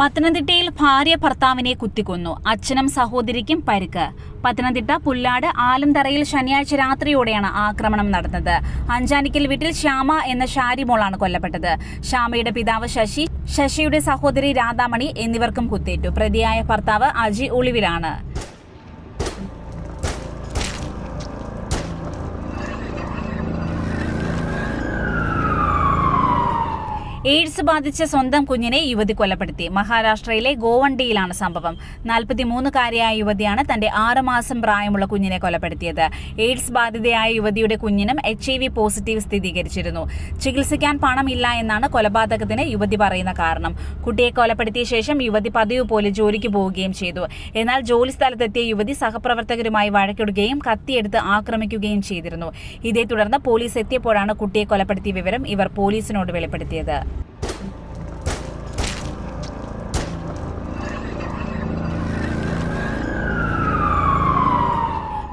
പത്തനംതിട്ടയിൽ ഭാര്യ ഭർത്താവിനെ കുത്തിക്കൊന്നു. അച്ഛനും സഹോദരിക്കും പരിക്ക്. പത്തനംതിട്ട പുല്ലാട് ആലംതറയിൽ ശനിയാഴ്ച രാത്രിയോടെയാണ് ആക്രമണം നടന്നത്. അഞ്ചാനിക്കൽ വീട്ടിൽ ശ്യാമ എന്ന ഷാരിമോളാണ് കൊല്ലപ്പെട്ടത്. ശ്യാമയുടെ പിതാവ് ശശി, ശശിയുടെ സഹോദരി രാധാമണി എന്നിവർക്കും കുത്തേറ്റു. പ്രതിയായ ഭർത്താവ് അജി ഒളിവിലാണ്. എയ്ഡ്സ് ബാധിച്ച സ്വന്തം കുഞ്ഞിനെ യുവതി കൊലപ്പെടുത്തി. മഹാരാഷ്ട്രയിലെ ഗോവണ്ടിയിലാണ് സംഭവം. 43-കാരിയായ യുവതിയാണ് തന്റെ 6 മാസം പ്രായമുള്ള കുഞ്ഞിനെ കൊലപ്പെടുത്തിയത്. എയ്ഡ്സ് ബാധിതയായ യുവതിയുടെ കുഞ്ഞിനും HIV പോസിറ്റീവ് സ്ഥിരീകരിച്ചിരുന്നു. ചികിത്സിക്കാൻ പണമില്ല എന്നാണ് കൊലപാതകത്തിന് യുവതി പറയുന്ന കാരണം. കുട്ടിയെ കൊലപ്പെടുത്തിയ ശേഷം യുവതി പതിവ് പോലെ ജോലിക്ക് പോവുകയും ചെയ്തു. എന്നാൽ ജോലി സ്ഥലത്തെത്തിയ യുവതി സഹപ്രവർത്തകരുമായി വഴക്കിടുകയും കത്തിയെടുത്ത് ആക്രമിക്കുകയും ചെയ്തിരുന്നു. ഇതേ തുടർന്ന് പോലീസ് എത്തിയപ്പോഴാണ് കുട്ടിയെ കൊലപ്പെടുത്തിയ വിവരം ഇവർ പോലീസിനോട് വെളിപ്പെടുത്തിയത്.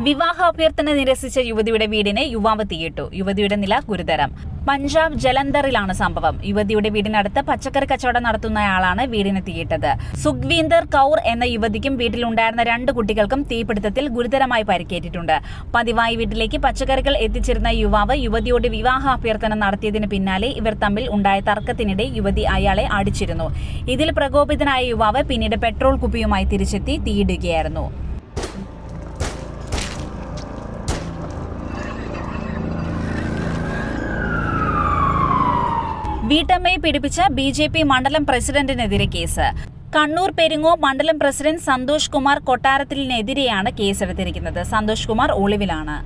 വിവാഹാഭ്യർത്ഥന നിരസിച്ച യുവതിയുടെ വീടിന് യുവാവ് തീയിട്ടു. യുവതിയുടെ നില ഗുരുതരം. പഞ്ചാബ് ജലന്ധറിലാണ് സംഭവം. യുവതിയുടെ വീടിനടുത്ത് പച്ചക്കറി കച്ചവടം നടത്തുന്നയാളാണ് വീടിന് തീയിട്ടത്. സുഖ്വീന്ദർ കൗർ എന്ന യുവതിക്കും വീട്ടിലുണ്ടായിരുന്ന 2 കുട്ടികൾക്കും തീപിടുത്തത്തിൽ ഗുരുതരമായി പരിക്കേറ്റിട്ടുണ്ട്. പതിവായി വീട്ടിലേക്ക് പച്ചക്കറികൾ എത്തിച്ചിരുന്ന യുവാവ് യുവതിയോട് വിവാഹാഭ്യർത്ഥന നടത്തിയതിന് പിന്നാലെ ഇവർ തമ്മിൽ ഉണ്ടായ തർക്കത്തിനിടെ യുവതി അയാളെ അടിച്ചിരുന്നു. ഇതിൽ പ്രകോപിതനായ യുവാവ് പിന്നീട് പെട്രോൾ കുപ്പിയുമായി തിരിച്ചെത്തി തീയിടുകയായിരുന്നു. വീട്ടമ്മയെ പീഡിപ്പിച്ച BJP മണ്ഡലം പ്രസിഡന്റിനെതിരെ കേസ്. കണ്ണൂർ പെരിങ്ങോ മണ്ഡലം പ്രസിഡന്റ് സന്തോഷ് കുമാർ കൊട്ടാരത്തിനെതിരെയാണ് കേസെടുത്തിരിക്കുന്നത്. സന്തോഷ് കുമാർ ഒളിവിലാണ്.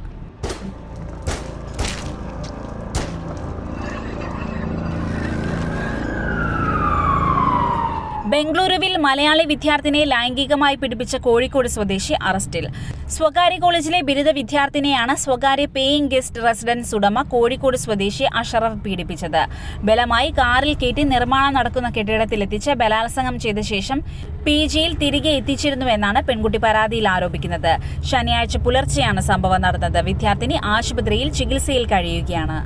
ബംഗളൂരുവിൽ മലയാളി വിദ്യാർത്ഥിനിയെ ലൈംഗികമായി പീഡിപ്പിച്ച കോഴിക്കോട് സ്വദേശി അറസ്റ്റിൽ. സ്വകാര്യ കോളേജിലെ ബിരുദ വിദ്യാർത്ഥിനിയാണ് സ്വകാര്യ പേയിങ് ഗസ്റ്റ് റെസിഡൻസ് ഉടമ കോഴിക്കോട് സ്വദേശി അഷറഫ് പീഡിപ്പിച്ചത്. ബലമായി കാറിൽ കയറ്റി നിർമ്മാണം നടക്കുന്ന കെട്ടിടത്തിലെത്തിച്ച് ബലാത്സംഗം ചെയ്ത ശേഷം PGയിൽ തിരികെ എത്തിച്ചിരുന്നുവെന്നാണ് പെൺകുട്ടി പരാതിയിൽ ആരോപിക്കുന്നത്. ശനിയാഴ്ച പുലർച്ചെയാണ് സംഭവം നടന്നത്. വിദ്യാർത്ഥിനി ആശുപത്രിയിൽ ചികിത്സയിൽ കഴിയുകയാണ്.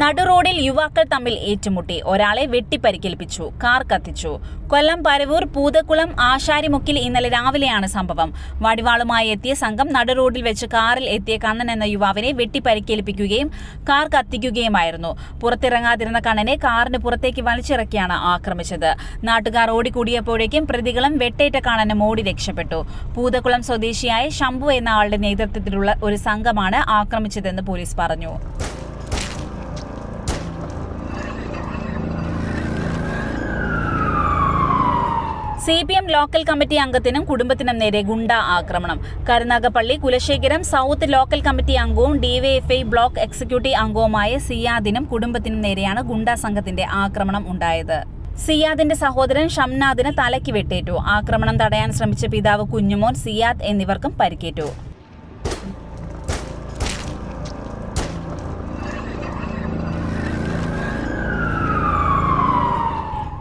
നടുറോഡിൽ യുവാക്കൾ തമ്മിൽ ഏറ്റുമുട്ടി. ഒരാളെ വെട്ടിപ്പരിക്കേൽപ്പിച്ചു. കാർ കത്തിച്ചു. കൊല്ലം പരവൂർ പൂതക്കുളം ആശാരിമുക്കിൽ ഇന്നലെ രാവിലെയാണ് സംഭവം. വടിവാളുമായി എത്തിയ സംഘം നടുറോഡിൽ വെച്ച് കാറിൽ എത്തിയ കണ്ണൻ എന്ന യുവാവിനെ വെട്ടിപ്പരിക്കേൽപ്പിക്കുകയും കാർ കത്തിക്കുകയുമായിരുന്നു. പുറത്തിറങ്ങാതിരുന്ന കണ്ണനെ കാറിന് പുറത്തേക്ക് വലിച്ചിറക്കിയാണ് ആക്രമിച്ചത്. നാട്ടുകാർ ഓടിക്കൂടിയപ്പോഴേക്കും പ്രതികളും വെട്ടേറ്റ കണ്ണനും ഓടി രക്ഷപ്പെട്ടു. പൂതക്കുളം സ്വദേശിയായ ശംഭു എന്ന ആളുടെ നേതൃത്വത്തിലുള്ള ഒരു സംഘമാണ് ആക്രമിച്ചതെന്ന് പോലീസ് പറഞ്ഞു. CPM ലോക്കൽ കമ്മിറ്റി അംഗത്തിനും കുടുംബത്തിനും നേരെ ഗുണ്ടാ ആക്രമണം. Karunagappally Kulasekharam south local committee അംഗവും DYFI ബ്ലോക്ക് എക്സിക്യൂട്ടീവ് അംഗവുമായ സിയാദിനും കുടുംബത്തിനും നേരെയാണ് ഗുണ്ടാ സംഘത്തിന്റെ ആക്രമണം ഉണ്ടായത്. സിയാദിന്റെ സഹോദരൻ ഷംനാദിന് തലയ്ക്ക് വെട്ടേറ്റു. ആക്രമണം തടയാൻ ശ്രമിച്ച പിതാവ് കുഞ്ഞുമോൻ സിയാദ് എന്നിവർക്കും പരിക്കേറ്റു.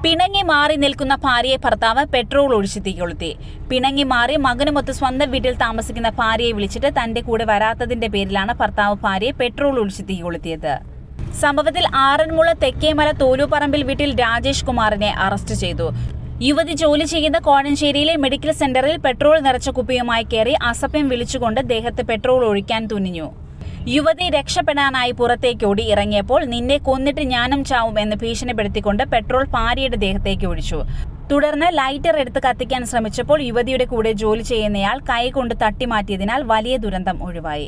പിണങ്ങി മാറി നിൽക്കുന്ന ഭാര്യയെ ഭർത്താവ് പെട്രോൾ ഒഴിച്ച് തീകൊളുത്തി. പിണങ്ങി മാറി മകനുമൊത്ത് സ്വന്തം വീട്ടിൽ താമസിക്കുന്ന ഭാര്യയെ വിളിച്ചിട്ട് തന്റെ കൂടെ വരാത്തതിന്റെ പേരിലാണ് ഭർത്താവ് ഭാര്യയെ പെട്രോൾ ഒഴിച്ച് തീകൊളുത്തിയത്. സംഭവത്തിൽ ആറന്മുള തെക്കേമല തോലുപറമ്പിൽ വീട്ടിൽ രാജേഷ് കുമാറിനെ അറസ്റ്റ് ചെയ്തു. യുവതി ജോലി ചെയ്യുന്ന കോഴഞ്ചേരിയിലെ മെഡിക്കൽ സെന്ററിൽ പെട്രോൾ നിറച്ച കുപ്പിയുമായി കയറി അസഭ്യം വിളിച്ചുകൊണ്ട് ദേഹത്ത് പെട്രോൾ ഒഴിക്കാൻ തുനിഞ്ഞു. യുവതി രക്ഷപ്പെടാനായി പുറത്തേക്കോടി ഇറങ്ങിയപ്പോൾ നിന്നെ കൊന്നിട്ട് ഞാനും ചാവും എന്ന് ഭീഷണിപ്പെടുത്തിക്കൊണ്ട് പെട്രോൾ ഭാര്യയുടെ ദേഹത്തേക്ക് ഒഴിച്ചു. തുടർന്ന് ലൈറ്റർ എടുത്ത് കത്തിക്കാൻ ശ്രമിച്ചപ്പോൾ യുവതിയുടെ കൂടെ ജോലി ചെയ്യുന്നയാൾ കൈകൊണ്ട് തട്ടിമാറ്റിയതിനാൽ വലിയ ദുരന്തം ഒഴിവായി.